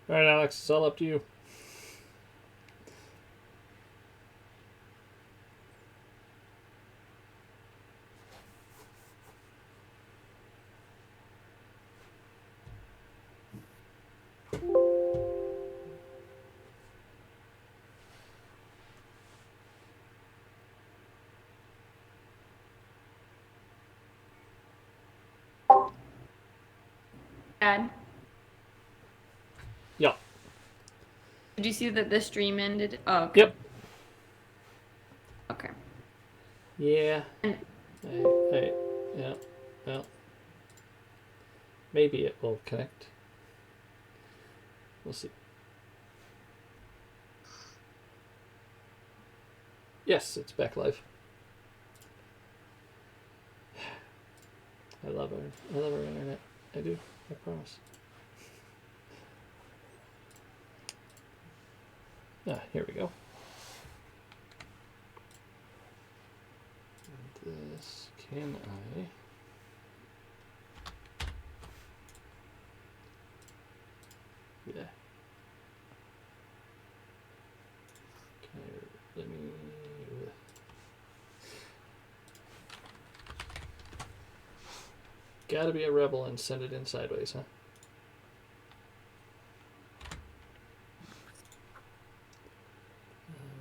All right, Alex, it's all up to you. Dad, Yeah. did you see that the stream ended? Oh, okay. Yep. Okay. Yeah. And Yeah. Well, maybe it will connect. We'll see. Yes, it's back live. I love our internet. I do. I promise. Ah, here we go. And this can I? Yeah. Can I? Let me. Gotta be a rebel and send it in sideways, huh?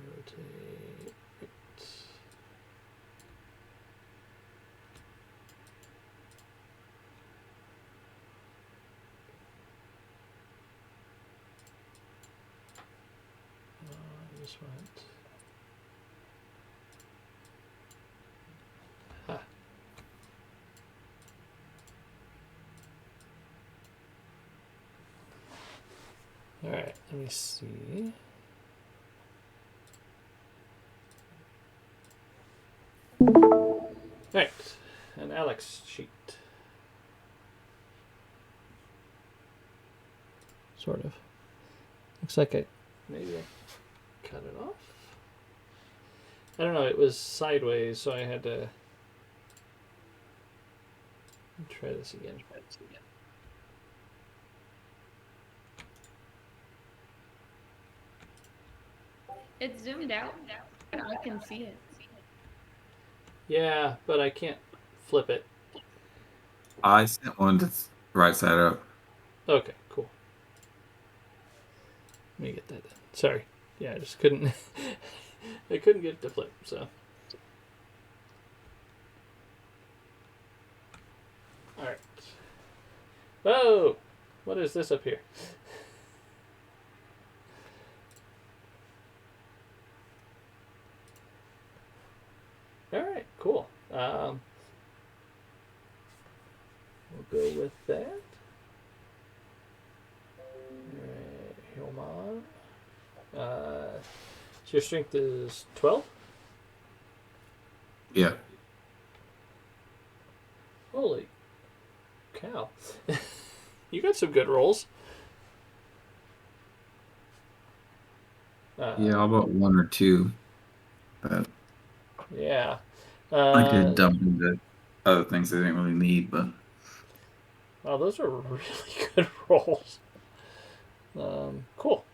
Rotate. Right. This went. Ha. All right. Let me see. Right, an Alex sheet. Sort of. Looks like maybe I cut it off. I don't know, it was sideways, so I had to try this again. it's zoomed out. I can see it. Yeah, but I can't flip it. I sent one that's right side up. Okay, cool. Let me get that done. Sorry. Yeah, I just couldn't. I couldn't get it to flip, so. Alright. Oh! What is this up here? Alright, cool. We'll go with that. Alright, Hillmon. So your strength is 12? Yeah. Holy cow. You got some good rolls. Yeah, how about one or two? But Yeah. I could dump into other things I didn't really need, but Wow, those are really good rolls. Cool.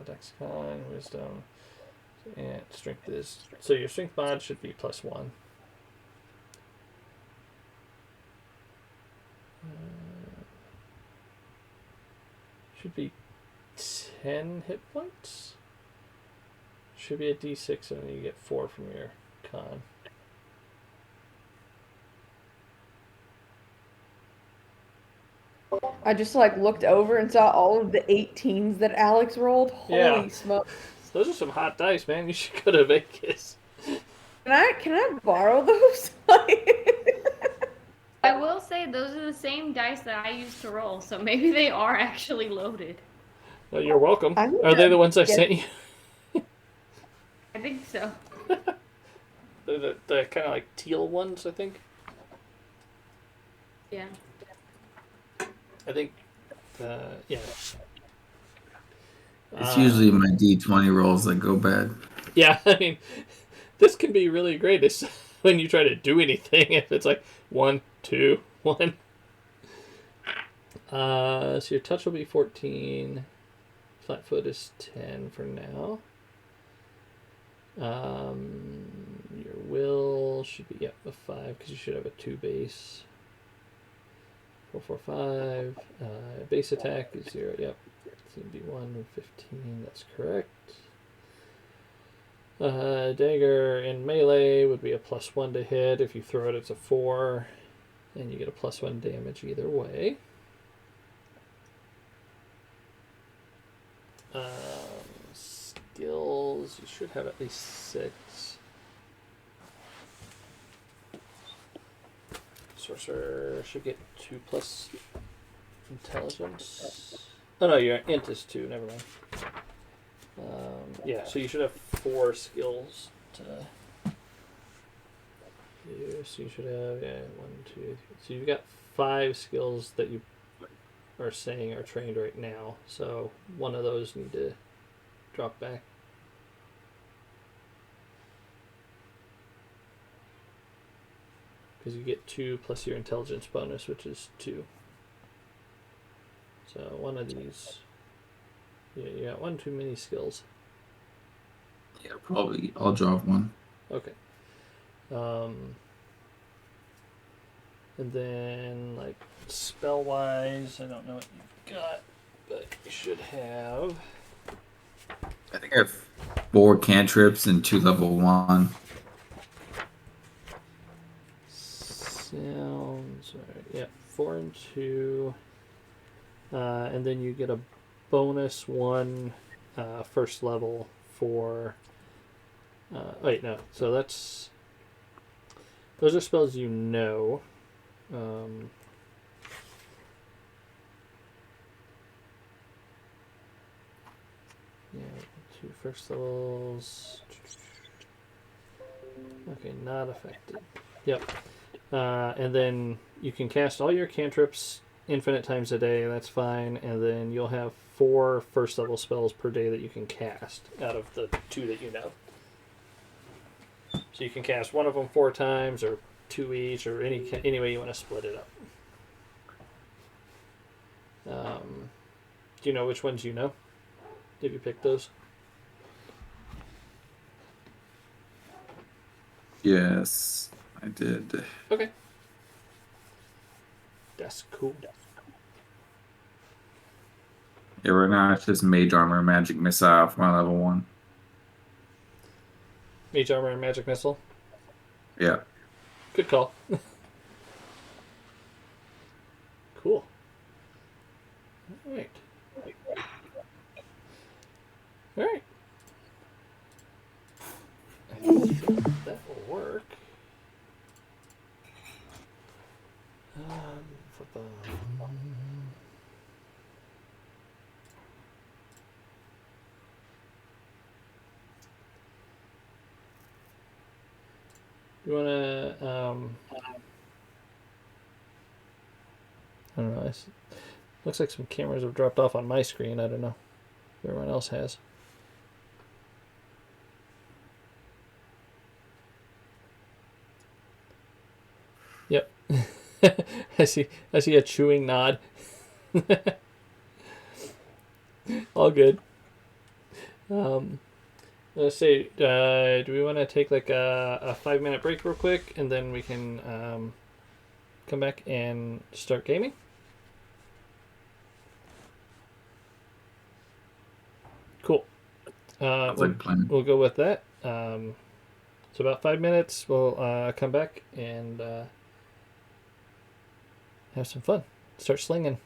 Dexcon, Wisdom, and Strength is... So your Strength mod should be +1. Should be 10 hit points. Should be a d6, and then you get 4 from your con. I just looked over and saw all of the 18s that Alex rolled. Yeah. Holy smoke! Those are some hot dice, man. You should go to Vegas. Can I borrow those? I will say those are the same dice that I used to roll, so maybe they are actually loaded. Oh, you're welcome. I need Are they to the ones I get- sent you? I think so. They're the kind of like teal ones, I think. Yeah. I think, yeah. it's usually my D20 rolls that go bad. Yeah, I mean, this can be really great when you try to do anything. If it's like 1, 2, 1. So your touch will be 14. Flatfoot is 10 for now. Your will should be a 5 because you should have a 2 base. 4, 4, 5. Base attack is 0. Yep. CB1 and 15. That's correct. Dagger in melee would be a +1 to hit. If you throw it, it's a 4, and you get a +1 damage either way. Skills, you should have at least 6. Sorcerer should get 2+ intelligence. Oh no, your int is 2. Never mind. Yeah, so you should have 4 skills to do. So you should have 1, 2, 3. So you've got 5 skills that you are saying are trained right now. So one of those need to drop back. Because you get 2 plus your intelligence bonus, which is 2. So one of these, yeah, you got 1 too many skills. Yeah, probably. I'll drop one. Okay. And then, like, spell-wise, I don't know what you've got, but you should have... I think I have 4 cantrips and 2 level 1. Sounds right. Yeah, 4 and 2. And then you get a bonus 1 first level for... wait, no. So that's... Those are spells you know. Yeah, 2 first levels. Okay, not affected. Yep. And then you can cast all your cantrips infinite times a day. That's fine. And then you'll have 4 first level spells per day that you can cast out of the 2 that you know. So you can cast one of them 4 times, or 2 each, or any way you want to split it up. Do you know which ones you know? Did you pick those? Yes, I did. Okay. That's cool. Yeah, right now it's just Mage Armor, Magic Missile for my level 1. Mage Armor and Magic Missile. Yeah. Good call. Cool. Alright. Alright. I think that will work. You wanna, I don't know. Looks like some cameras have dropped off on my screen. I don't know if everyone else has. Yep. I see a chewing nod. All good. Let's see. Do we want to take like a 5-minute break real quick, and then we can come back and start gaming? Cool. We'll go with that. So about 5 minutes, we'll come back and have some fun. Start slinging.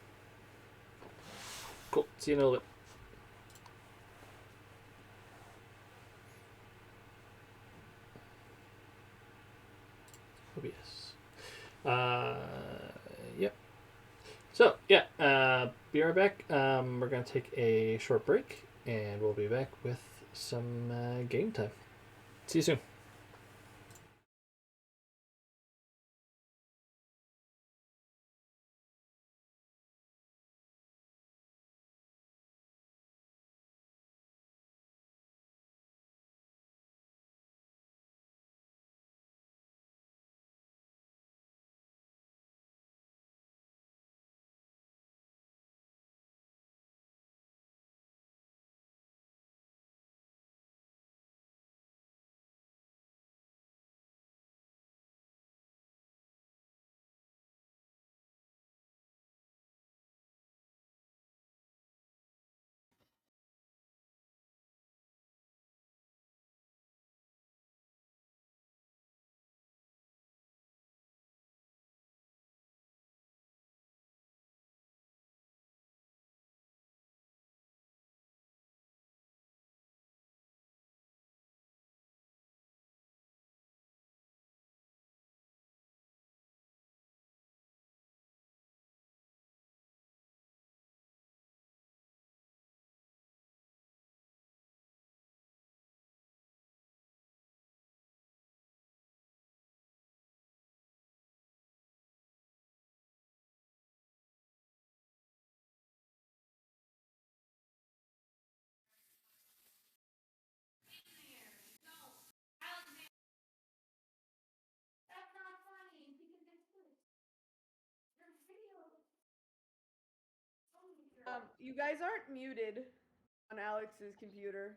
Cool. See you in a little bit. OBS. Yep. So, yeah, be right back. We're going to take a short break, and we'll be back with some game time. See you soon. You guys aren't muted on Alex's computer.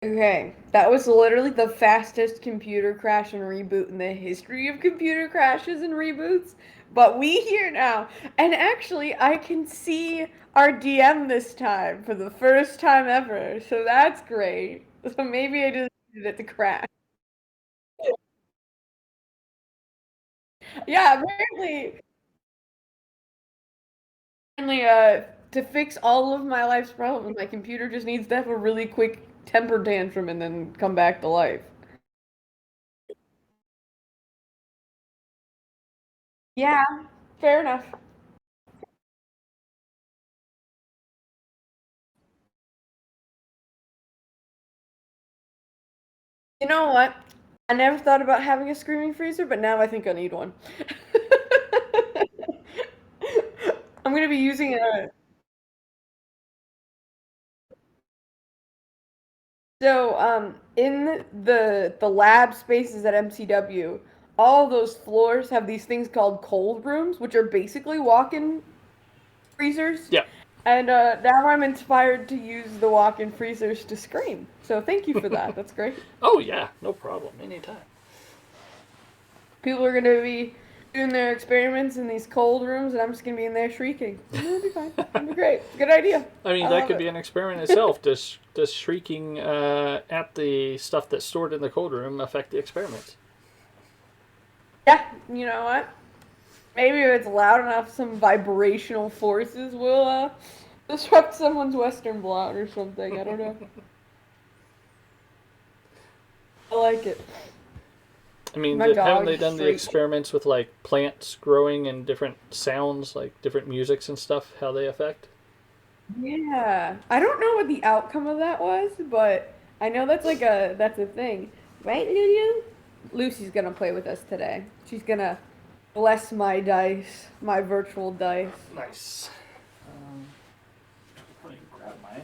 Okay, that was literally the fastest computer crash and reboot in the history of computer crashes and reboots. But we here now, and actually, I can see our DM this time for the first time ever, so that's great. So maybe I just needed it to crash. Yeah, apparently, to fix all of my life's problems, my computer just needs to have a really quick temper tantrum and then come back to life. Yeah, fair enough. You know what? I never thought about having a screaming freezer, but now I think I need one. I'm gonna be using a in the lab spaces at MCW, all those floors have these things called cold rooms, which are basically walk-in freezers. Yeah. And now I'm inspired to use the walk-in freezers to scream. So thank you for that. That's great. Oh yeah, no problem. Anytime. People are gonna be doing their experiments in these cold rooms, and I'm just gonna be in there shrieking. It'll be fine. It'll be great. Good idea. I mean, I that love could it. be an experiment itself. Does shrieking at the stuff that's stored in the cold room affect the experiments? Yeah, you know what? Maybe if it's loud enough, some vibrational forces will disrupt someone's western blot or something. I don't know. I like it. I mean, My haven't dog they done the shrieks. experiments with like plants growing and different sounds, like different musics and stuff, how they affect? Yeah, I don't know what the outcome of that was, but I know that's a thing, right, Lulu? Lucy's gonna play with us today. She's gonna bless my dice, my virtual dice. Nice. Let me grab mine.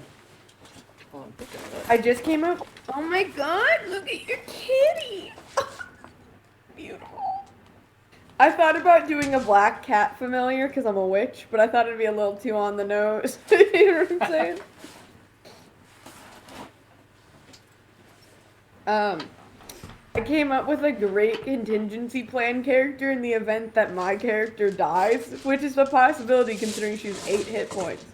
Oh, I'm thinking of that. I just came up. Oh my God! Look at your kitty. Beautiful. I thought about doing a black cat familiar because I'm a witch, but I thought it'd be a little too on the nose. You know what I'm saying? Um, I came up with a great contingency plan character in the event that my character dies, which is a possibility considering she has 8 hit points.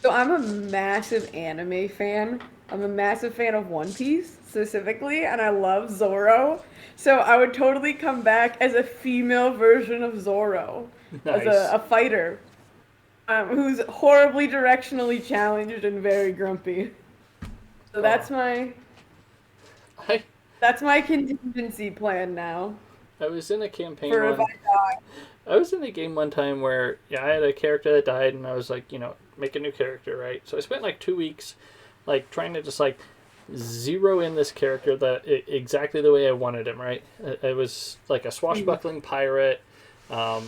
So I'm a massive anime fan. I'm a massive fan of One Piece specifically, and I love Zoro. So I would totally come back as a female version of Zoro, as Nice. a fighter, who's horribly directionally challenged and very grumpy. So I that's my contingency plan now. I was in a campaign For if I one. die. I was in a game one time where I had a character that died, and I was like, make a new character, right? So I spent like 2 weeks, like trying to just like zero in this character exactly the way I wanted him, right? It was like a swashbuckling pirate. And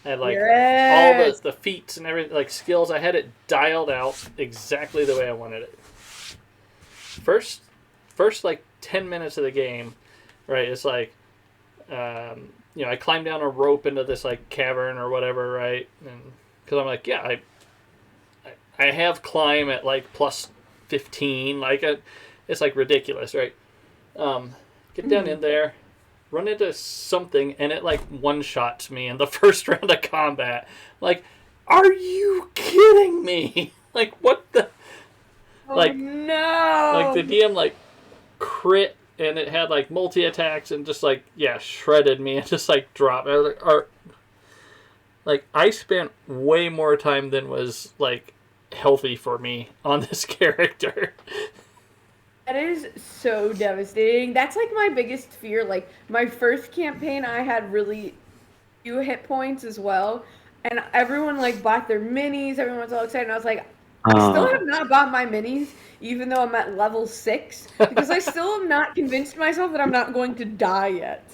like all Yes. the feats and everything, like skills, I had it dialed out exactly the way I wanted it. First, first like 10 minutes of the game, right? It's like, I climb down a rope into this like cavern or whatever, right? And because I'm like, I have climb at like plus 15, it's like ridiculous, right? Get down in there, run into something, and it like one shots me in the first round of combat. Like, are you kidding me? Like, what the? Oh Like, like no. the DM like crit, and it had like multi attacks and just like shredded me and just like dropped. I was like, I spent way more time than was like healthy for me on this character. That is so devastating. That's like my biggest fear. Like my first campaign, I had really few hit points as well, and everyone like bought their minis. Everyone was all excited. And I was like, I still have not bought my minis, even though I'm at level 6, because I still am not convinced myself that I'm not going to die yet.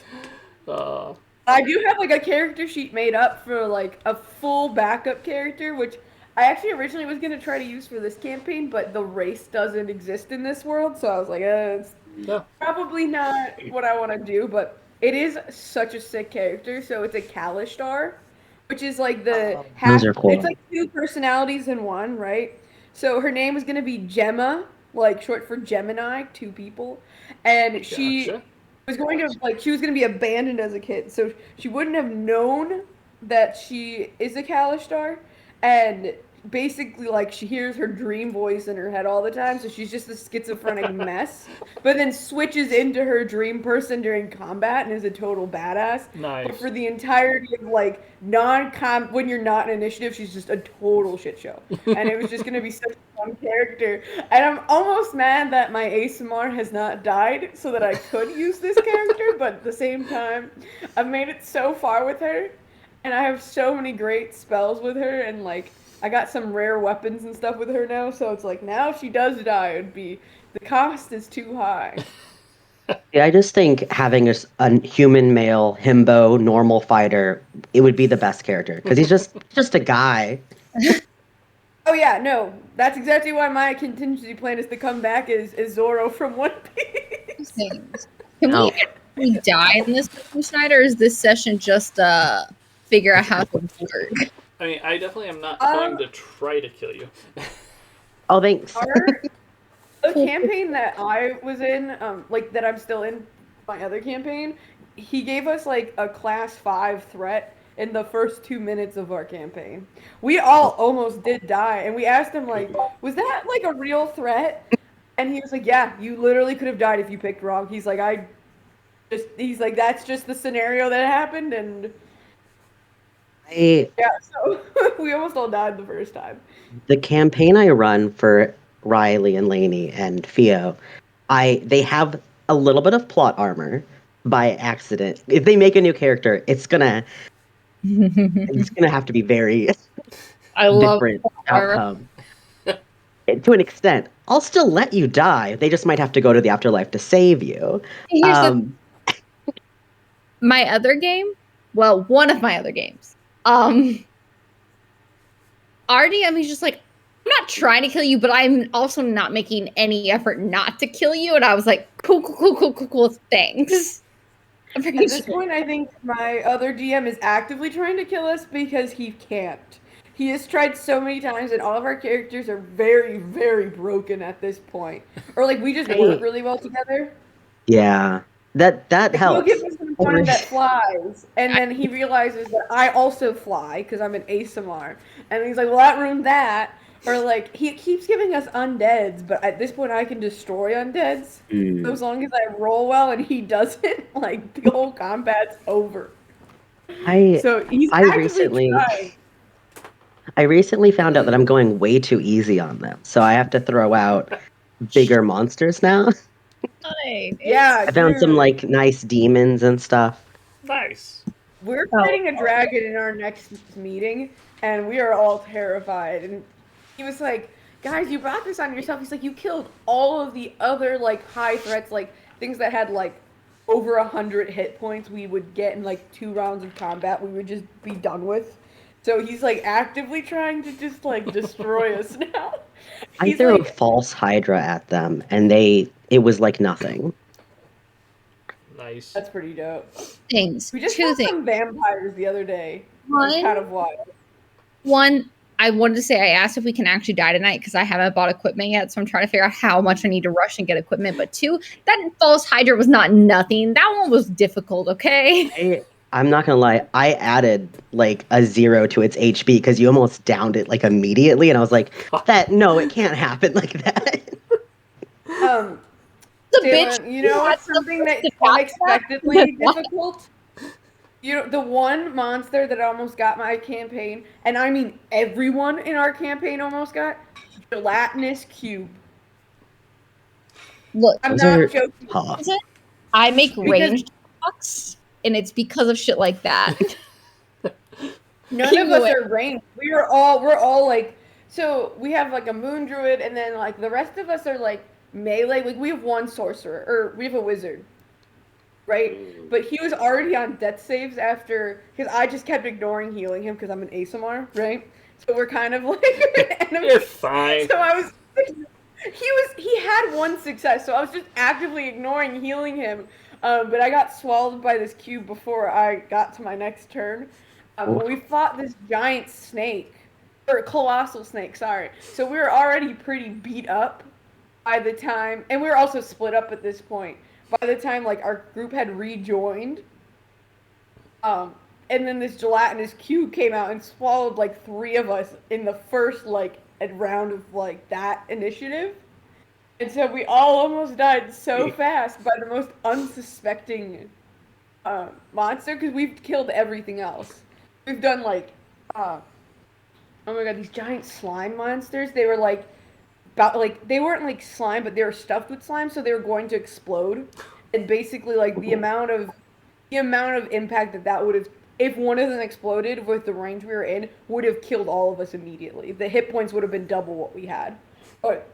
Uh, I do have like a character sheet made up for like a full backup character, which I actually originally was gonna try to use for this campaign, but the race doesn't exist in this world, so I was like, it's yeah. probably not what I want to do. But it is such a sick character. So it's a Kalishtar, which is like the half. Those are It's cool. like two personalities in one, right? So her name is gonna be Gemma, like short for Gemini, 2 people, and she Gotcha. was going to she was going to be abandoned as a kid, so she wouldn't have known that she is a Kalistar, and basically she hears her dream voice in her head all the time, so she's just a schizophrenic mess, but then switches into her dream person during combat and is a total badass. Nice. But for the entirety of non-com when you're not in initiative, she's just a total shit show. And it was just gonna be such a fun character. And I'm almost mad that my ASMR has not died so that I could use this character, but at the same time, I've made it so far with her, and I have so many great spells with her, and I got some rare weapons and stuff with her now, so it's now if she does die, it'd be the cost is too high. Yeah, I just think having a human male himbo normal fighter, it would be the best character because he's just a guy. Oh yeah, no, that's exactly why my contingency plan is to come back as Zoro from One Piece. Things. Can Oh. we die in this session, Schneider, or is this session just figure out how to work? I mean, I definitely am not going to try to kill you. Oh, thanks. The campaign that I was in, that I'm still in, my other campaign, he gave us a class 5 threat in the first 2 minutes of our campaign. We all almost did die, and we asked him was that a real threat? And he was like, yeah, you literally could have died if you picked wrong. He's like, that's just the scenario that happened, and yeah, so we almost all died the first time. The campaign I run for Riley and Lainey and Theo, they have a little bit of plot armor by accident. If they make a new character, it's gonna have to be very different outcome. To an extent, I'll still let you die. They just might have to go to the afterlife to save you. My other game, well, one of my other games, RDM is just I'm not trying to kill you, but I'm also not making any effort not to kill you. And I was like, cool, thanks. At this point, I think my other DM is actively trying to kill us because he can't. He has tried so many times, and all of our characters are very, very broken at this point. Or we just work really well together. Yeah, that helps. He'll give us some time that flies, and then he realizes that I also fly because I'm an ASMR, and he's like, "Well, that ruined that." Or he keeps giving us undeads, but at this point I can destroy undeads. So as long as I roll well and he doesn't, the whole combat's over. So he's I recently found out that I'm going way too easy on them, so I have to throw out bigger monsters now. Yeah, I found some nice demons and stuff. Nice. We're fighting a dragon in our next meeting, and we are all terrified. And he was like, "Guys, you brought this on yourself." He's like, "You killed all of the other high threats, things that had over 100 hit points. We would get in 2 rounds of combat. We would just be done with." So he's actively trying to just destroy us now. I threw a false Hydra at them, and it was nothing. Nice. That's pretty dope. Things. We just Two saw things. some vampires the other day. One, it was kind of wild. One, I wanted to say I asked if we can actually die tonight because I haven't bought equipment yet, so I'm trying to figure out how much I need to rush and get equipment. But 2, that false Hydra was not nothing. That one was difficult, okay? I'm not gonna lie, I added a 0 to its HP because you almost downed it immediately, and I was like, no, it can't happen like that. Dylan, you know what's something that's unexpectedly difficult? The one monster that almost got my campaign, and I mean everyone in our campaign almost got, gelatinous cube. Look, I'm not joking. I make ranged attacks, and it's because of shit like that. None of us are ranged. We're all so we have a moon druid, and then the rest of us are melee. We have one sorcerer, or we have a wizard, right? But he was already on death saves because I just kept ignoring healing him because I'm an ASMR, right? So we're kind of enemies. You're fine. So he had one success, so I was just actively ignoring healing him. But I got swallowed by this cube before I got to my next turn. We fought this giant snake, or colossal snake, sorry. So we were already pretty beat up. by the time, and we were also split up at this point. By the time like our group had rejoined, and then this gelatinous cube came out and swallowed like 3 of us in the first like round of like that initiative. And so we all almost died so fast by the most unsuspecting monster because we've killed everything else. We've done like, oh my god, these giant slime monsters. They were like, about like they weren't like slime, but they were stuffed with slime, so they were going to explode. And basically, like the amount of impact that would have, if one of them exploded with the range we were in, would have killed all of us immediately. The hit points would have been double what we had. But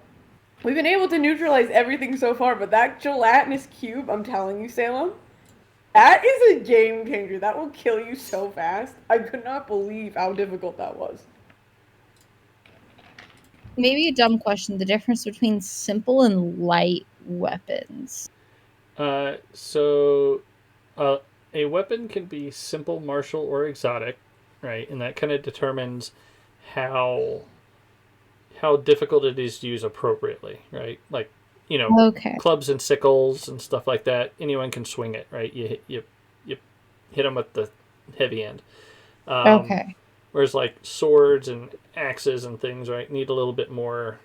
we've been able to neutralize everything so far, but that gelatinous cube, I'm telling you, Salem, that is a game changer. That will kill you so fast. I could not believe how difficult that was. Maybe a dumb question. The difference between simple and light weapons. So a weapon can be simple, martial, or exotic, right? And that kind of determines how difficult it is to use appropriately, right? Like, Okay. clubs and sickles and stuff like that. Anyone can swing it, right? You hit them with the heavy end. Okay. Whereas like swords and axes and things, right, need a little bit more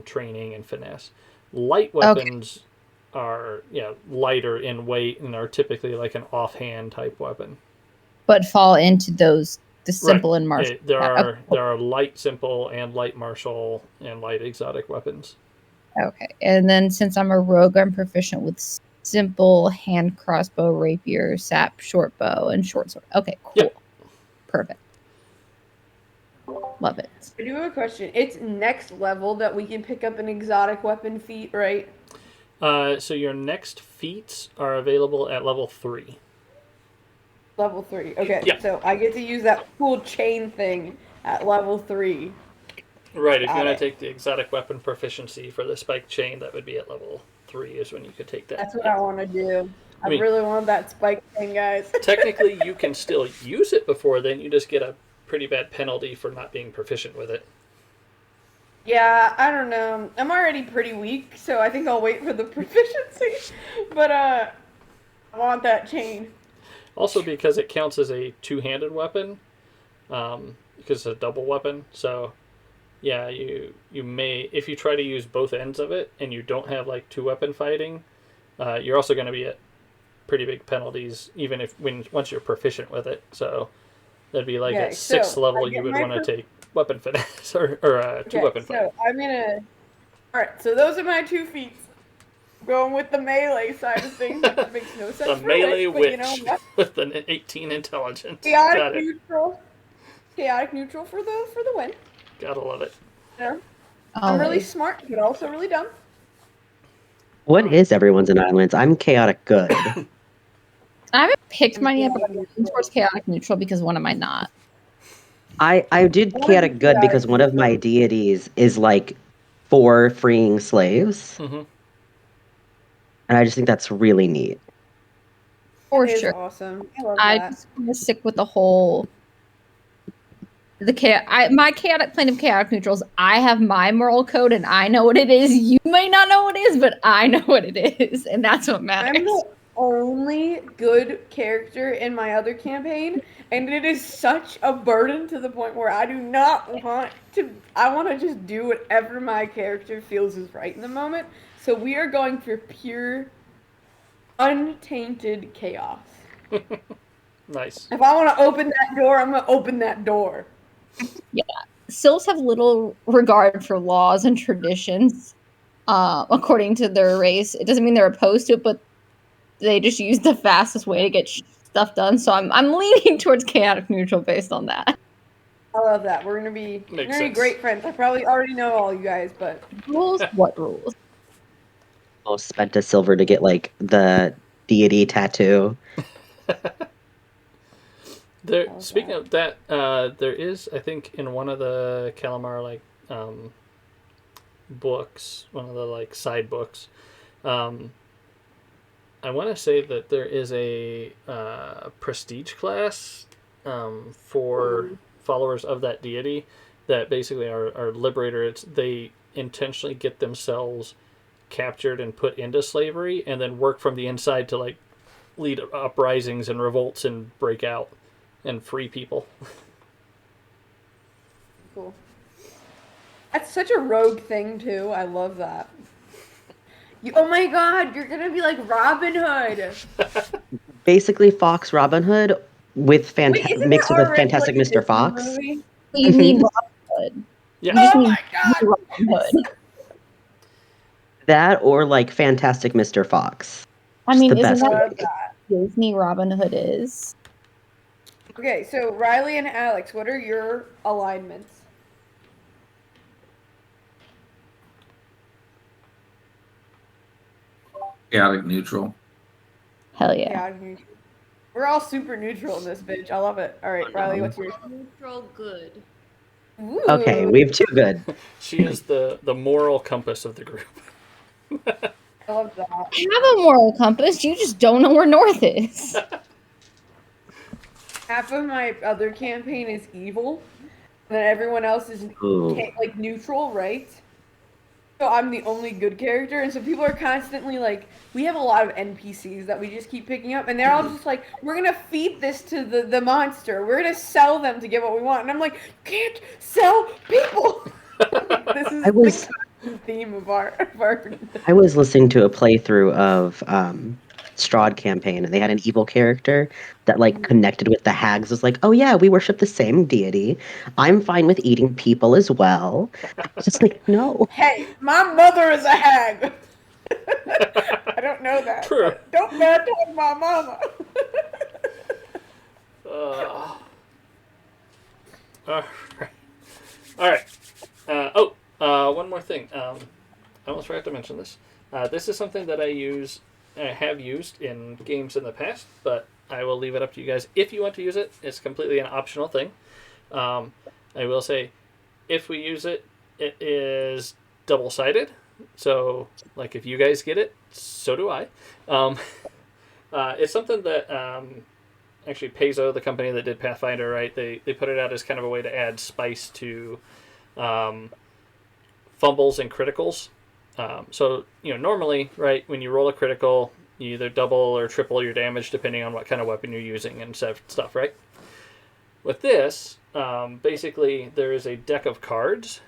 training and finesse. Light weapons are lighter in weight and are typically like an offhand type weapon. But fall into the simple and martial. There are light simple and light martial and light exotic weapons. Okay. And then since I'm a rogue, I'm proficient with simple hand crossbow, rapier, sap, short bow, and short sword. Okay, cool. Yep. Perfect. Love it. I do have a question. It's next level that we can pick up an exotic weapon feat, right? So your next feats are available at level 3. Level 3. Okay, Yeah. So I get to use that cool chain thing at level 3. Right, if you want to take the exotic weapon proficiency for the spike chain, that would be at level 3 is when you could take that. That's what I want to do. I really want that spike chain, guys. Technically, you can still use it before then. You just get a pretty bad penalty for not being proficient with it. Yeah, I don't know. I'm already pretty weak, so I think I'll wait for the proficiency. But I want that chain. Also, because it counts as a two-handed weapon, because it's a double weapon. So, yeah, you may, if you try to use both ends of it and you don't have like two-weapon fighting, you're also going to be at pretty big penalties, even once you're proficient with it. So that'd be like at 6th level, you would want to take weapon finesse or two-weapon fighting. So I'm gonna. All right, so those are my 2 feats. Going with the melee side of things, which makes no sense. The melee but witch you know what? with an 18 intelligence. Chaotic neutral. Chaotic neutral for the win. Gotta love it. Yeah. I'm really smart, but also really dumb. What is everyone's in Islands? I'm chaotic good. I haven't picked mine yet, but I'm leaning towards chaotic neutral because one of mine not. I did chaotic good because one of my deities is like 4 freeing slaves. Mm-hmm. And I just think that's really neat. For sure. Awesome. I love I that. just want to stick with the whole my chaotic plane of chaotic neutrals. I have my moral code and I know what it is. You may not know what it is, but I know what it is, and that's what matters. I'm the only good character in my other campaign, and it is such a burden to the point where I do not want to. I want to just do whatever my character feels is right in the moment. So we are going for pure, untainted chaos. Nice. If I want to open that door, I'm going to open that door. Yeah. Sylphs have little regard for laws and traditions, according to their race. It doesn't mean they're opposed to it, but they just use the fastest way to get stuff done. So I'm leaning towards chaotic neutral based on that. I love that. We're gonna be great friends. I probably already know all you guys, but rules? What rules? Almost spent a silver to get like the deity tattoo. Speaking of that, there is, I think, in one of the Calamar books, one of the side books, I want to say that there is a prestige class for followers of that deity that basically are liberator. They intentionally get themselves captured and put into slavery, and then work from the inside to like lead uprisings and revolts and break out and free people. Cool. That's such a rogue thing too. I love that. Oh my god, you're gonna be like Robin Hood. Basically, Fox Robin Hood with Wait, isn't mixed it with a already fantastic like a Mr. Disney Fox. movie? You need Robin Hood. Yeah. You just Oh need my god! Robin Hood. That or like Fantastic Mr. Fox. I Just mean, the isn't best that gig. what Disney Robin Hood is? Okay, so Riley and Alex, what are your alignments? Chaotic neutral. Hell yeah. Yeah, we're all super neutral in this bitch. I love it. All right, Riley, what's yours? Neutral good. Ooh. Okay, we have two good. She is the moral compass of the group. I love that. I have a moral compass. You just don't know where north is. Half of my other campaign is evil, and then everyone else is Ooh. like neutral, right? So I'm the only good character, and so people are constantly like, we have a lot of NPCs that we just keep picking up, and they're all just like, we're gonna feed this to the monster. We're gonna sell them to get what we want, and I'm like, you can't sell people. Like, this is I was the theme of our. I was listening to a playthrough of Strahd campaign, and they had an evil character that like connected with the hags. Was like, oh yeah, we worship the same deity. I'm fine with eating people as well. I was just like, no. Hey, my mother is a hag. I don't know that. True. But don't bad talk my mama. All right. One more thing. I almost forgot to mention this. This is something that I have used in games in the past, but I will leave it up to you guys. If you want to use it, it's completely an optional thing. I will say, if we use it, it is double-sided. So, like, if you guys get it, so do I. It's something that actually Paizo, the company that did Pathfinder, right? They put it out as kind of a way to add spice to fumbles and criticals. So, normally, right, when you roll a critical, you either double or triple your damage depending on what kind of weapon you're using and stuff, right? With this, basically, there is a deck of cards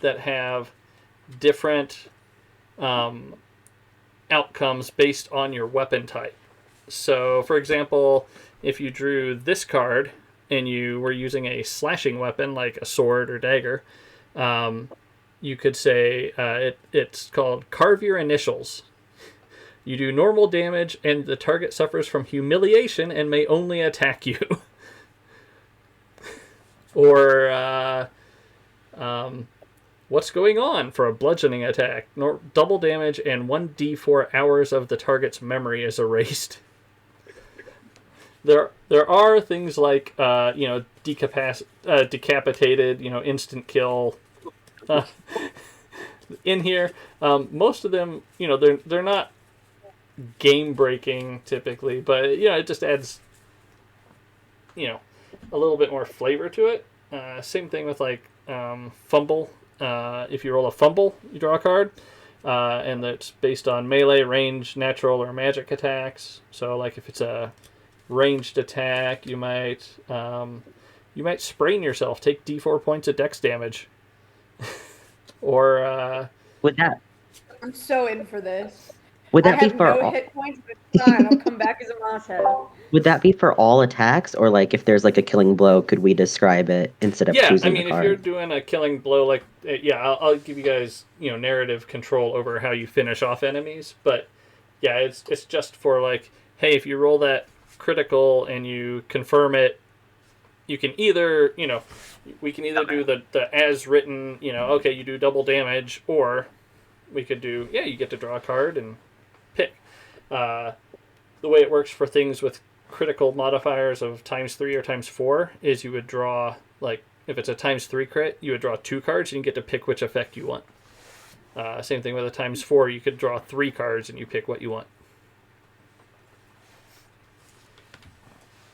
that have different outcomes based on your weapon type. So, for example, if you drew this card and you were using a slashing weapon like a sword or dagger, you could say it's called Carve Your Initials. You do normal damage and the target suffers from humiliation and may only attack you. Or what's going on for a bludgeoning attack? Double damage and 1d4 hours of the target's memory is erased. There are things like decapitated, instant kill in here. Most of them, they're not game breaking typically, but it just adds a little bit more flavor to it. Same thing with like fumble. If you roll a fumble, you draw a card, and that's based on melee, range, natural, or magic attacks. So like if it's a ranged attack, you might sprain yourself, take d4 points of dex damage. Or Would that I'm so in for this. would I that be have for no all, hit points, but it's fine. I'll come back as a moss head. would that be for all attacks, or like if there's like a killing blow, could we describe it instead of yeah, choosing I mean, the if card? you're doing a killing blow, like I'll give you guys narrative control over how you finish off enemies. But yeah, it's just for like, hey, if you roll that critical and you confirm it, you can either we can either do the as written, okay, you do double damage, or we could do you get to draw a card and pick. The way it works for things with critical modifiers of ×3 or ×4 is you would draw, like, if it's a ×3 crit, you would draw 2 cards and you get to pick which effect you want. Same thing with a ×4, you could draw 3 cards and you pick what you want.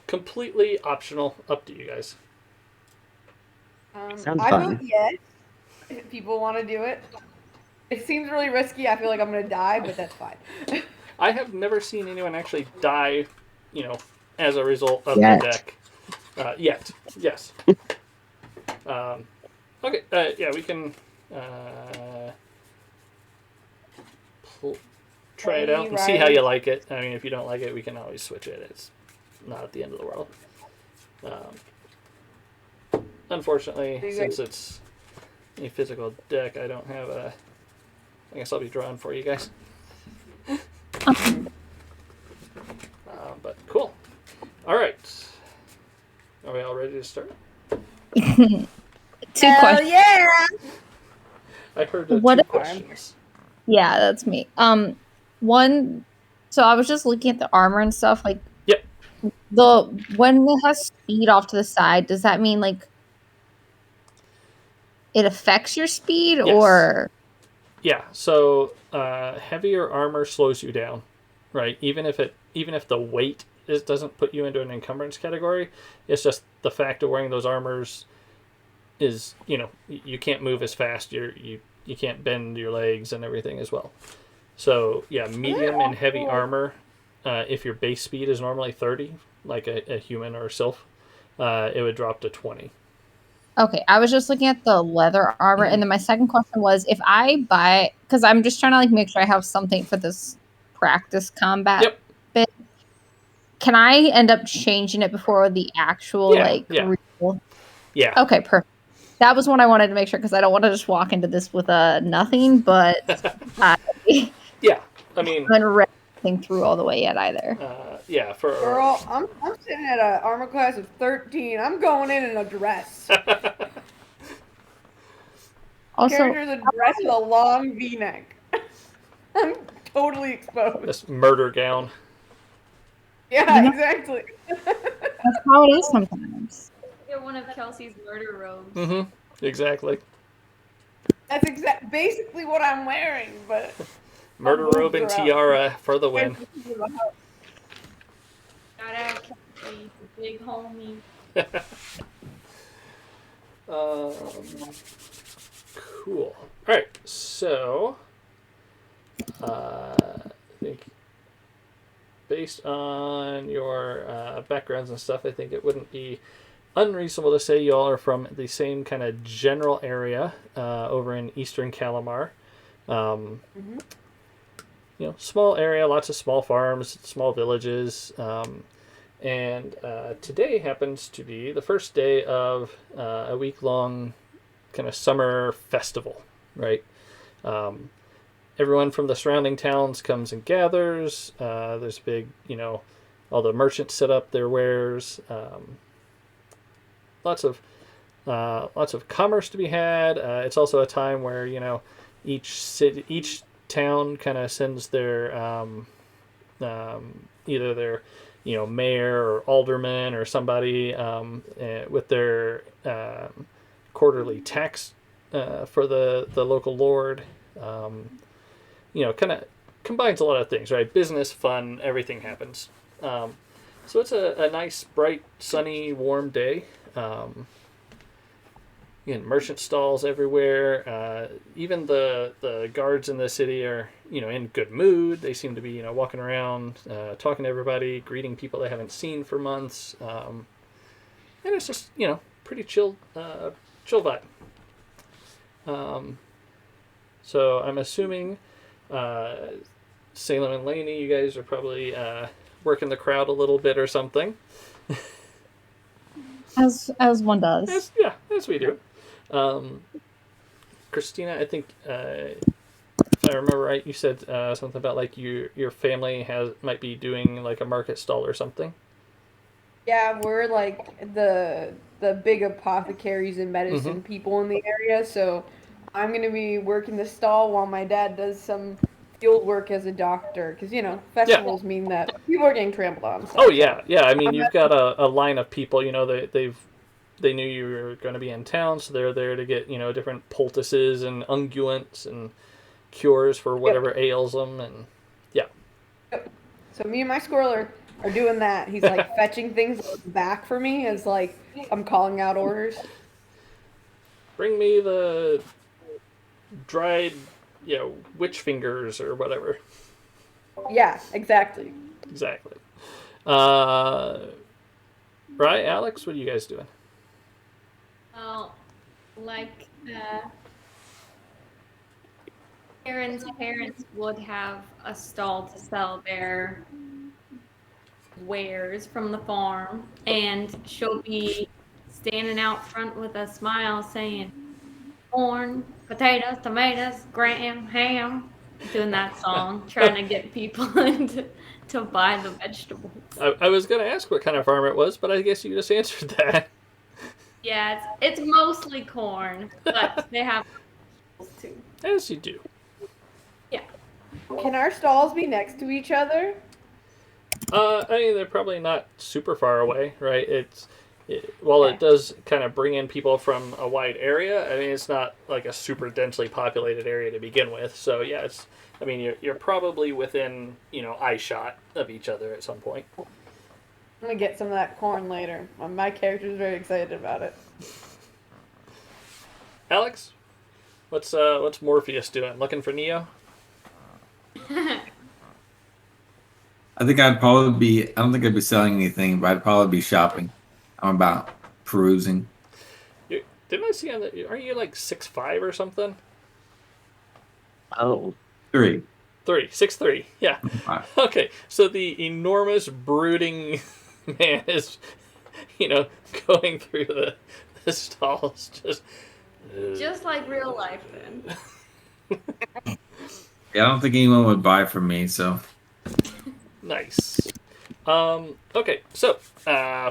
Completely optional, up to you guys. Sounds I fun. vote yes. If people want to do it. It seems really risky. I feel like I'm gonna die, but that's fine. I have never seen anyone actually die, as a result of Yet. the deck. Yet, yes. Okay, yeah, we can try it out and see how you like it. I mean, if you don't like it, we can always switch it. It's not at the end of the world. Unfortunately, since it's a physical deck, I don't have a... I guess I'll be drawing for you guys. But cool. All right. Are we all ready to start? Two Hell questions. yeah! I heard What two if- questions. Yeah, that's me. One. So I was just looking at the armor and stuff. Like, Yep. When it has speed off to the side, does that mean like it affects your speed, Yes. or? Yeah. So heavier armor slows you down, right? Even if the weight doesn't put you into an encumbrance category, it's just the fact of wearing those armors is, you can't move as fast. You can't bend your legs and everything as well. So yeah, medium and heavy armor. If your base speed is normally 30, like a human or a sylph, it would drop to 20. Okay, I was just looking at the leather armor, and then my second question was if I buy, because I'm just trying to like make sure I have something for this practice combat Yep. bit. Can I end up changing it before the actual Yeah. real? Yeah. Okay, perfect. That was what I wanted to make sure because I don't want to just walk into this with nothing, but Yeah. I mean, I haven't read anything through all the way yet either. yeah. For Girl, I'm sitting at an armor class of 13. I'm going in a dress. Also, Character's a dress with a long V-neck. I'm totally exposed. this murder gown. Yeah, exactly. that's how it is sometimes. Get one of Kelsey's murder robes. Mm-hmm. Exactly. That's basically what I'm wearing, but Murder robe and tiara for the win. Shout out Kelsey, the big homie. Cool. All right. So, I think based on your backgrounds and stuff, I think it wouldn't be unreasonable to say you all are from the same kind of general area over in Eastern Calamar. Small area, lots of small farms, small villages. And today happens to be the first day of a week-long kind of summer festival, right? Everyone from the surrounding towns comes and gathers. There's a big, all the merchants set up their wares. Lots of commerce to be had. It's also a time where each town kind of sends their either their mayor or alderman or somebody with their quarterly tax for the local lord. Kind of combines a lot of things, right? Business, fun, everything happens. So it's a nice, bright, sunny, warm day. Merchant stalls everywhere. Even the guards in the city are, in good mood. They seem to be, walking around, talking to everybody, greeting people they haven't seen for months. And it's just, pretty chill vibe. So I'm assuming Salem and Laney, you guys are probably working the crowd a little bit or something. As one does. As we do. Christina, I think if I remember right, you said something about like your family might be doing like a market stall or something. Yeah, we're like the big apothecaries and medicine people in the area, so I'm gonna be working the stall while my dad does some field work as a doctor, because festivals mean that people are getting trampled on. So. Oh yeah. I mean, you've got a line of people. They knew you were going to be in town, so they're there to get different poultices and unguents and cures for whatever ails them, and yeah. Yep. So me and my squirrel are doing that. He's like fetching things back for me as like I'm calling out orders. Bring me the dried witch fingers or whatever. Yeah, exactly. Exactly. Right, Alex, what are you guys doing? Well, like Karen's parents would have a stall to sell their wares from the farm, and she'll be standing out front with a smile saying, corn, potatoes, tomatoes, graham, ham, doing that song, trying to get people to buy the vegetables. I was going to ask what kind of farm it was, but I guess you just answered that. Yeah, it's mostly corn, but they have vegetables too. As you do. Yeah. Can our stalls be next to each other? I mean, they're probably not super far away, right? While it does kind of bring in people from a wide area, I mean, it's not like a super densely populated area to begin with. So yeah, I mean, you're probably within eye shot of each other at some point. I'm gonna get some of that corn later. My character's very excited about it. Alex, what's Morpheus doing? Looking for Neo? I think I'd probably be. I don't think I'd be selling anything, but I'd probably be shopping. I'm about perusing. Didn't I see on the? Aren't you like 6'5" or something? Oh, 3. 6'3". Yeah. 5. Okay. So the enormous brooding man is, going through the stalls Just like real life, then. Yeah, I don't think anyone would buy from me. So Nice. Okay, so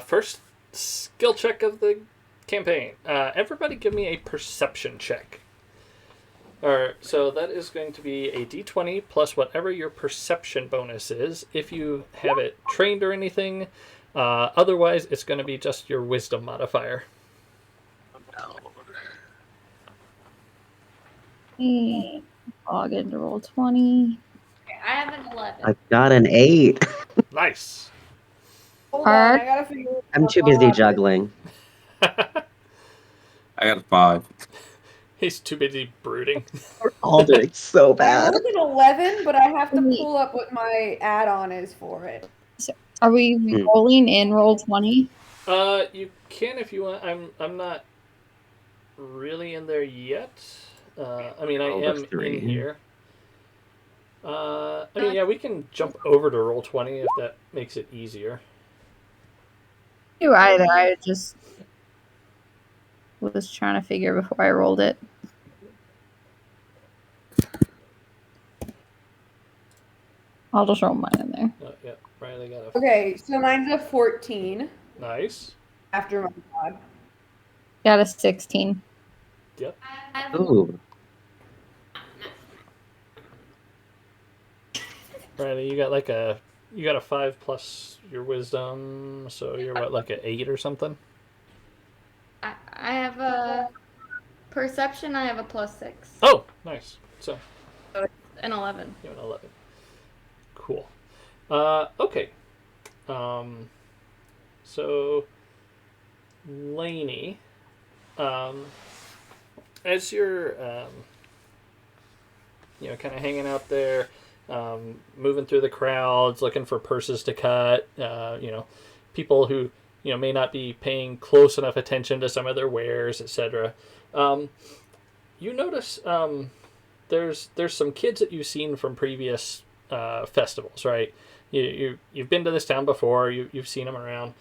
first skill check of the campaign. Everybody give me a perception check. Alright, so that is going to be a d20 plus whatever your perception bonus is, if you have it trained or anything. Otherwise, it's going to be just your wisdom modifier. Log into roll 20. Okay, I have an 11. I got an 8. Nice. Hold on, I gotta figure it I'm out. too busy juggling. I got a 5. He's too busy brooding. We're all doing so I bad. rolled an 11, but I have to pull up what my add-on is for it. Are we rolling in roll 20? You can if you want. I'm not really in there yet. I mean, I am in here. I mean, yeah, we can jump over to roll 20 if that makes it easier. Do either. I just was trying to figure before I rolled it. I'll just roll mine in there. Yeah, Riley got a Okay, so mine's a 14 nice. after my mod. Got a 16. Yep. I have Ooh. Riley, you got a 5 plus your wisdom, so you're what, like an 8 or something? I have a perception. I have a +6. Oh, nice. So An 11. you have an 11. Cool. Okay. So Lainey, as you're kind of hanging out there, moving through the crowds, looking for purses to cut, people who may not be paying close enough attention to some of their wares, etc. You notice there's some kids that you've seen from previous festivals, right? You've been to this town before. You've seen them around.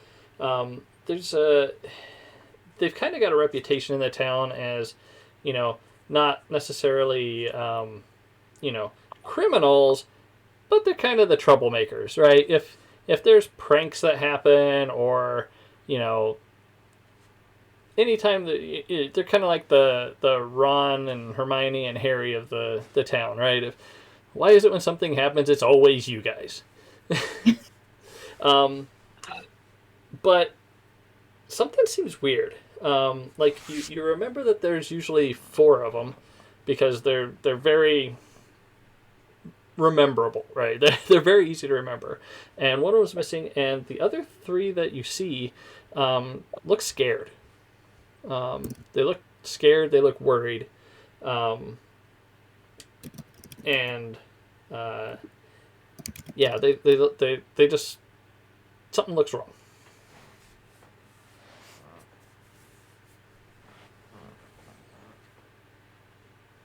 They've kind of got a reputation in the town as, not necessarily, criminals, but they're kind of the troublemakers, right? If there's pranks that happen, or anytime that they're kind of like the Ron and Hermione and Harry of the town, right? Why is it when something happens, it's always you guys? But something seems weird. Like you remember that there's usually 4 of them, because they're very rememberable, right? They're very easy to remember, and one of them's missing, and the other 3 that you see look scared. They look scared. They look worried. and yeah, they just something looks wrong.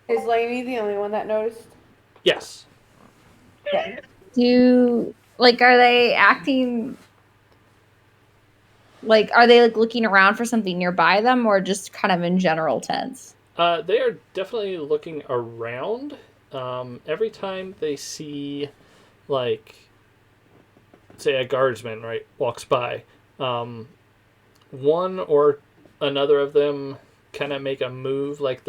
Is Lainey the only one that noticed? Yes. Okay. Are they acting are they looking around for something nearby them, or just kind of in general tense? They are definitely looking around. Every time they see, like, say a guardsman, right, walks by, one or another of them kind of make a move like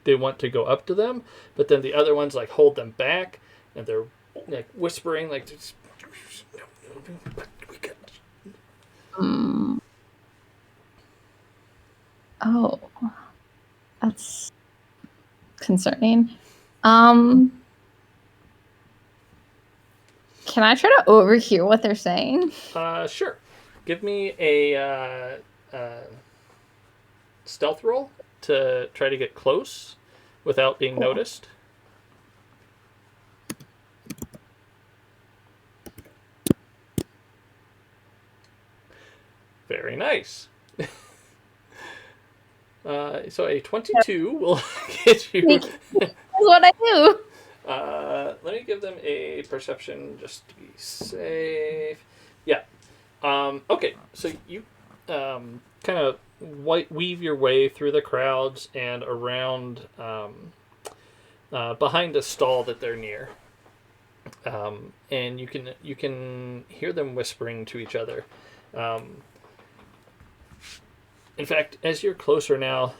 they want to go up to them, but then the other ones like hold them back, and they're like whispering like, Oh, that's concerning. Can I try to overhear what they're saying? Sure. Give me a stealth roll to try to get close without being noticed. Very nice. So a 22 will get you. That's what I do. Let me give them a perception just to be safe. Yeah. Okay, so you kind of weave your way through the crowds and around behind a stall that they're near, and you can hear them whispering to each other. In fact, as you're closer now,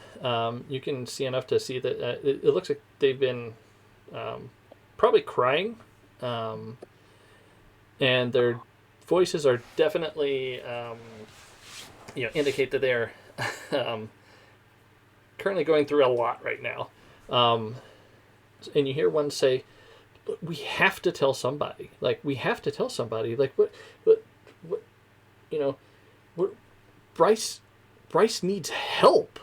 you can see enough to see that it looks like they've been probably crying, and their voices are definitely indicate that they're currently going through a lot right now. And you hear one say, "We have to tell somebody. Like, we have to tell somebody. Like, what Bryce needs help."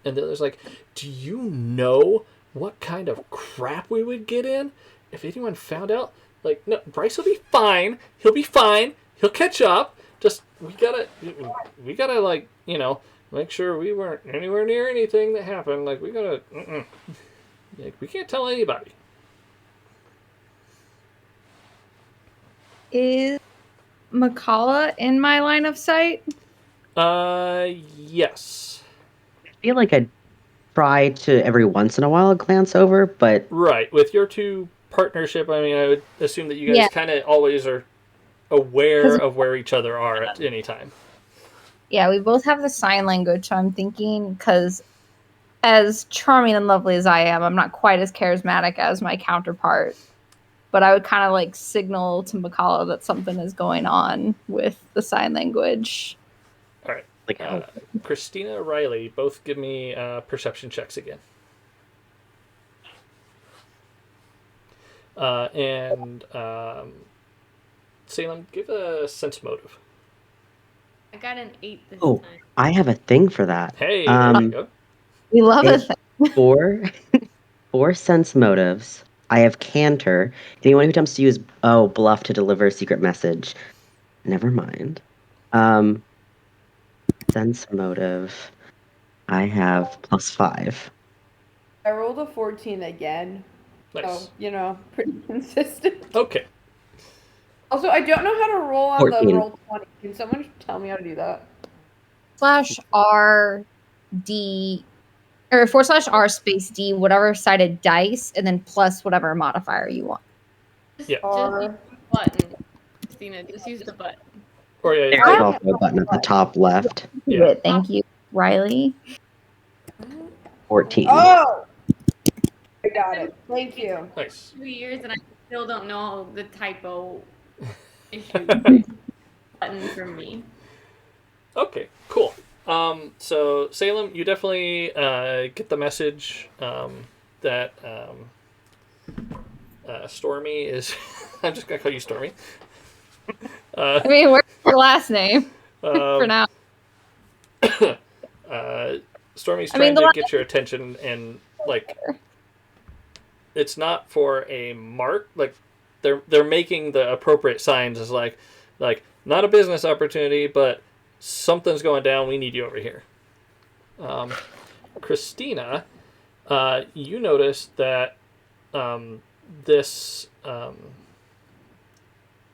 And the other's like, "Do you know what kind of crap we would get in if anyone found out? Like, no, Bryce will be fine. He'll be fine. He'll catch up. Just we gotta like, make sure we weren't anywhere near anything that happened. Like, we gotta, like, we can't tell anybody." Is Makala in my line of sight? Yes. I feel like I try to every once in a while glance over, but Right. With your two partnership, I mean, I would assume that you guys Yeah. kind of always are aware of where each other are at any time. Yeah, we both have the sign language, so I'm thinking, because as charming and lovely as I am, I'm not quite as charismatic as my counterpart. But I would kind of like signal to Makala that something is going on with the sign language. All right. like how Christina, Riley, both give me perception checks again. And Salem, give a sense motive. I got an 8 this Oh, time. I have a thing for that. Hey, there you go. We love It's it. four sense motives. I have canter. Anyone who attempts to use bluff to deliver a secret message. Never mind. Sense motive. I have +5. I rolled a 14 again. Nice. So, pretty consistent. Okay. Also, I don't know how to roll on 14. the roll 20. Can someone tell me how to do that? /RD or /R space D, whatever sided dice, and then plus whatever modifier you want. Just, Yeah. just use the button. Christina, just use the button. Or yeah, There's also a button at the top left. Yeah. Thank you, Riley. 14. Oh! I got it. Thank you. nice. 2 years and I still don't know the typo issue button for me. Okay, cool. So Salem, you definitely get the message that Stormy is. I'm just gonna call you Stormy. I mean, where's your last name for now? Stormy's trying to get your attention and like it's not for a mark. Like they're making the appropriate signs as like not a business opportunity, but something's going down. We need you over here. Christina, you notice that this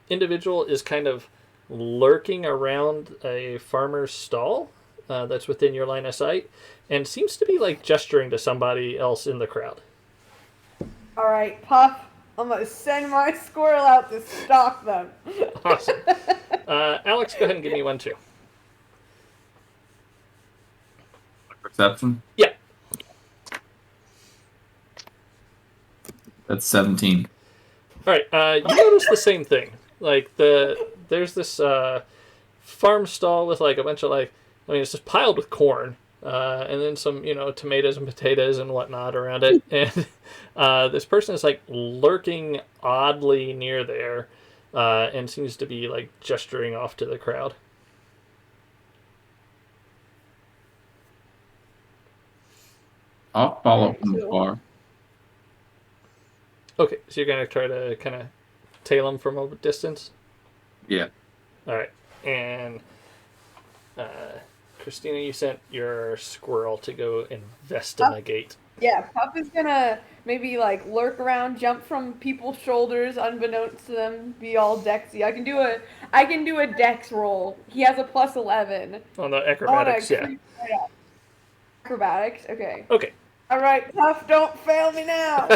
individual is kind of lurking around a farmer's stall that's within your line of sight, and seems to be like gesturing to somebody else in the crowd. All right, Puff. I'm gonna send my squirrel out to stalk them. Awesome. Alex, go ahead and give me one too. Perception? Yeah. That's 17. All right. You notice the same thing. Like there's this farm stall with like a bunch of it's just piled with corn, and then some tomatoes and potatoes and whatnot around it, and this person is like lurking oddly near there, and seems to be like gesturing off to the crowd. I'll follow from afar. Okay, so you're gonna try to kind of tail him from a distance. Yeah. All right, and Christina, you sent your squirrel to go investigate. Yeah, Puff is gonna maybe like lurk around, jump from people's shoulders, unbeknownst to them, be all dexy. I can do a dex roll. He has a plus 11. On the acrobatics, yeah. Acrobatics, okay. Okay. All right, Puff, don't fail me now.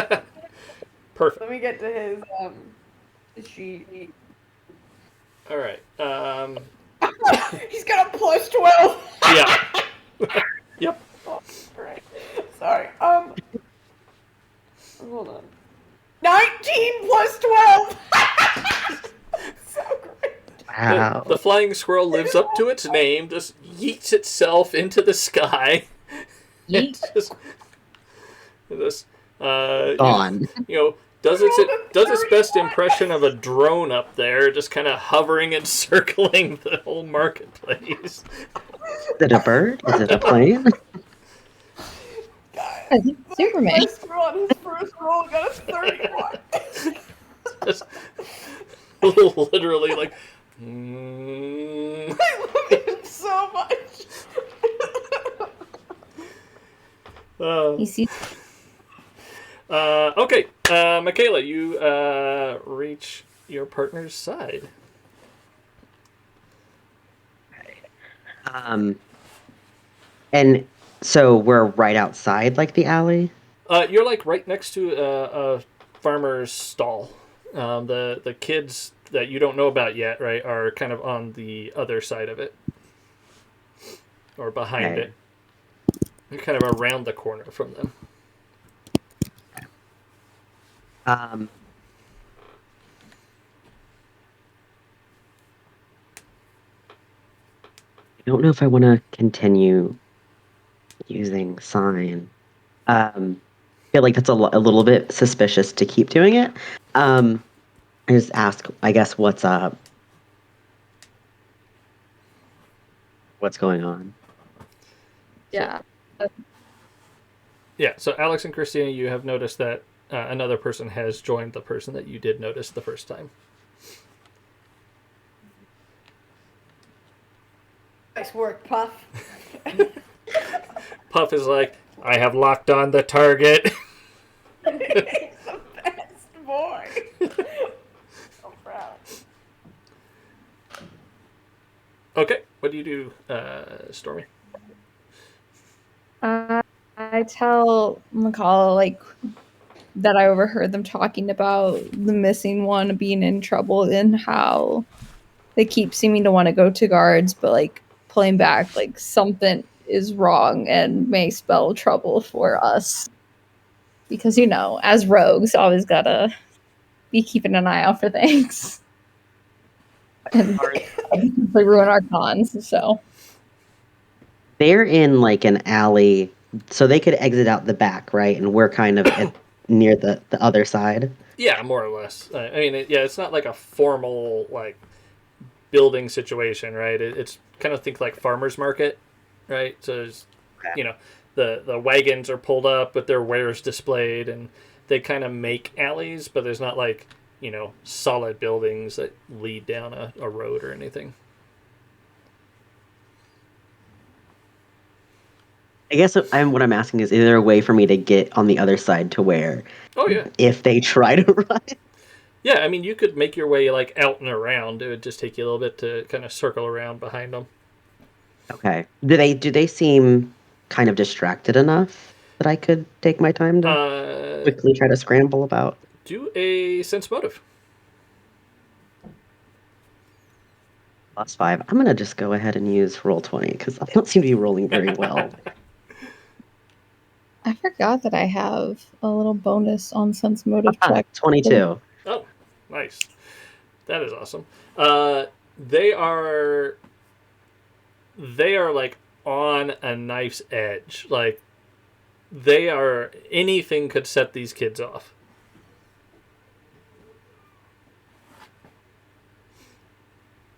Perfect. Let me get to his sheet. All right. He's got a plus 12. Yeah. Yep. Oh, right. Sorry. Hold on. 19 plus 12. So great. Wow. The flying squirrel lives up to its name, just yeets itself into the sky. Yeet. Gone. Does its best impression of a drone up there, just kind of hovering and circling the whole marketplace. Is it a bird? Is it a plane? I think Superman. My squirrel on his first roll got a 31. Just literally like. I love him so much. He sees. Okay, Michaela, you reach your partner's side. And so we're right outside, like the alley. You're like right next to a farmer's stall. The kids that you don't know about yet, right, are kind of on the other side of it, or behind Okay. it. You're kind of around the corner from them. I don't know if I want to continue using sign. I feel like that's a little bit suspicious to keep doing it. I just ask, I guess, what's up? What's going on? Yeah. Yeah, so Alex and Christina, you have noticed that another person has joined the person that you did notice the first time. Nice work, Puff. Puff is like, I have locked on the target. He's the best boy. So proud. Okay, what do you do, Stormy? I tell McCall like that I overheard them talking about the missing one being in trouble and how they keep seeming to want to go to guards, but like pulling back, like something is wrong and may spell trouble for us. Because as rogues, always gotta be keeping an eye out for things. And they ruin our cons, so. They're in like an alley, so they could exit out the back, right? And we're kind of near the other side. Yeah, more or less. I mean, it's not like a formal like building situation, right? It's kind of think like farmer's market, right? So, the wagons are pulled up with their wares displayed, and they kind of make alleys, but there's not like, solid buildings that lead down a road or anything. I guess what I'm asking is there a way for me to get on the other side to where, Oh yeah, if they try to run? yeah. I mean, you could make your way like out and around. It would just take you a little bit to kind of circle around behind them. Okay. Do they seem kind of distracted enough that I could take my time to quickly try to scramble about? Do a sense motive. +5. I'm gonna just go ahead and use roll 20 because I don't seem to be rolling very well. I forgot that I have a little bonus on sense motive check. 22. Oh, nice. That is awesome. They are like on a knife's edge. Like anything could set these kids off.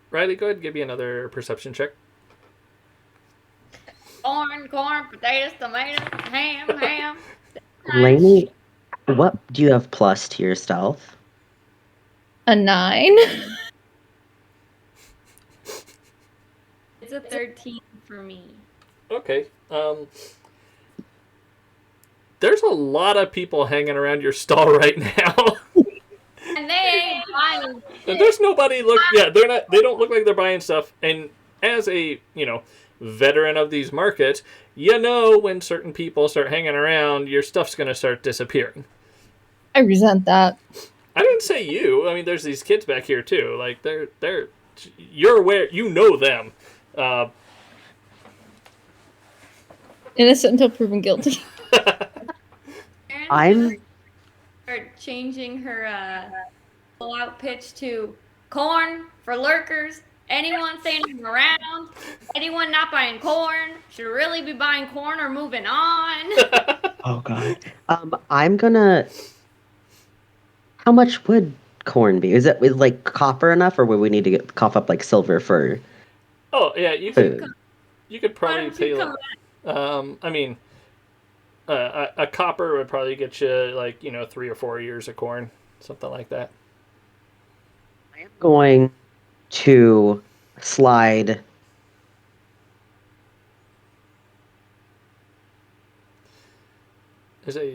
Riley, go ahead and give me another perception check. Corn, potatoes, tomatoes, ham. Lainey, what do you have plus to your stealth? A 9. It's a 13 for me. Okay. There's a lot of people hanging around your stall right now. And they ain't buying And there's nobody they don't look like they're buying stuff. And as a, veteran of these markets, when certain people start hanging around, your stuff's going to start disappearing. I resent that. I didn't say you. I mean, there's these kids back here too. Like you're aware, them. Innocent until proven guilty. I'm changing her full-out pitch to corn for lurkers. Anyone standing around, anyone not buying corn should really be buying corn or moving on. Oh god. I'm gonna. How much would corn be? Is like copper enough, or would we need to cough up like silver for? Oh yeah, you food? could probably pay. I mean, a copper would probably get you like 3 or 4 years of corn, something like that. I am going to slide.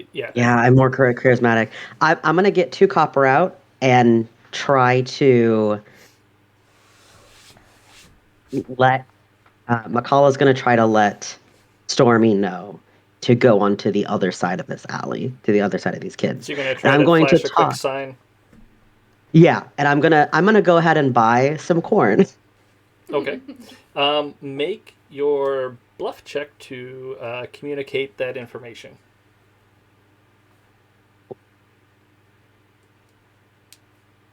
Yeah, I'm more charismatic. I'm gonna get 2 copper out and try to let McCullough's gonna try to let Stormy know to go onto the other side of this alley, to the other side of these kids. So you're gonna try I'm to going flash to a quick talk. sign. Yeah, and I'm gonna go ahead and buy some corn. Okay. Make your bluff check to communicate that information.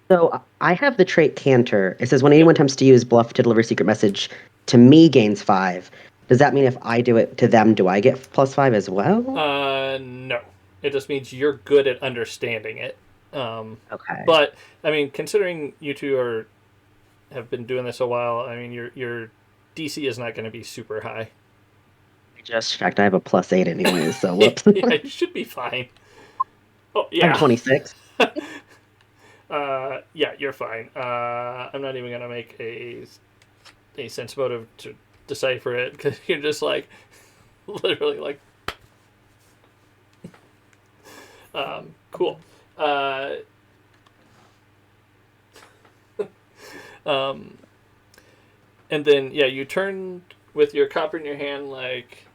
So I have the trait Canter. It says when anyone attempts to use bluff to deliver a secret message to me gains 5. Does that mean if I do it to them, do I get +5 as well? No. It just means you're good at understanding it. Okay. But I mean, considering you two have been doing this a while, I mean, your DC is not going to be super high. Just checked. I have a +8 anyways, so whoops. Yeah, you should be fine. Oh yeah. I'm 26. Yeah, you're fine. I'm not even gonna make a sense motive to decipher it because you're just like literally like cool. And then you turn with your copper in your hand like,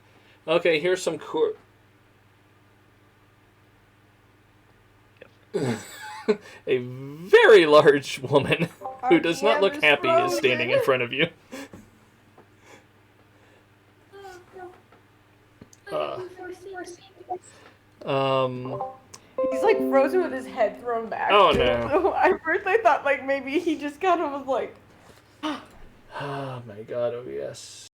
okay, here's some a very large woman who does not look happy is standing in front of you. He's like frozen with his head thrown back. Oh no. So at first I thought like maybe he just kind of was like Oh my god, oh yes.